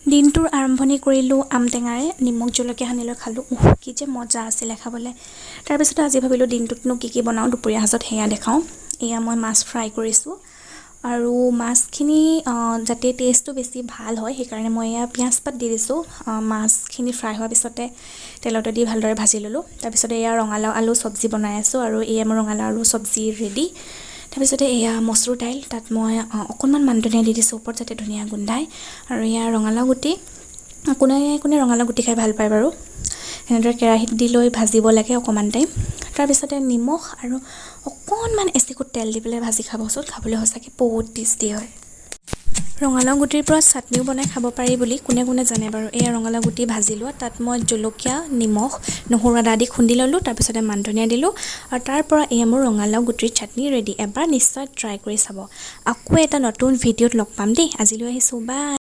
দিনটোৰ আৰম্ভণি কৰিলোঁ আম টেঙাৰে নিমখ জলকীয়া সানি লৈ খালোঁ। কি যে মজা আছিলে খাবলৈ। তাৰপিছতে আজি ভাবিলোঁ দিনটোতনো কি বনাওঁ, দুপৰীয়া সাজত সেয়া দেখাওঁ। এয়া মই মাছ ফ্ৰাই কৰিছোঁ আৰু মাছখিনি যাতে টেষ্টটো বেছি ভাল হয় সেইকাৰণে মই এয়া পিঁয়াজ পাত দি দিছোঁ। মাছখিনি ফ্ৰাই হোৱাৰ পিছতে তেলতে দি ভালদৰে ভাজি ল'লোঁ। তাৰপিছতে এয়া ৰঙালাও আলু চব্জি বনাই আছোঁ আৰু এয়া মোৰ ৰঙালাও আলু চব্জি ৰেডি। তাৰপিছতে এয়া মচুৰ দাইল, তাত মই অকণমান মান ধনিয়া দি দিছোঁ ওপৰত যাতে ধুনীয়া গোন্ধায়। আৰু এয়া ৰঙালাও গুটি, কোনে ৰঙালাও গুটি খাই ভাল পায় বাৰু। সেনেদৰে কেৰাহীত দি লৈ ভাজিব লাগে অকণমান টাইম। তাৰপিছতে নিমখ আৰু অকণমান এচিকুট তেল দি পেলাই ভাজি খাবচোন, খাবলৈ সঁচাকৈ বহুত টেষ্টি হয়। ৰঙালাও গুটিৰ পৰা চাটনিও বনাই খাব পাৰি বুলি কোনে জানে বাৰু। এয়া ৰঙালাও গুটি ভাজি লোৱা, তাত মই জলকীয়া, নিমখ, নহৰু আদা দি খুন্দি ল'লোঁ। তাৰপিছতে মান ধনিয়া দিলোঁ আৰু তাৰ পৰা এয়া মোৰ ৰঙালাও গুটিৰ চাটনি ৰেডি। এবাৰ নিশ্চয় ট্ৰাই কৰি চাব। আকৌ এটা নতুন ভিডিঅ'ত লগ পাম দেই। আজিলৈ আহিছোঁ, বাই।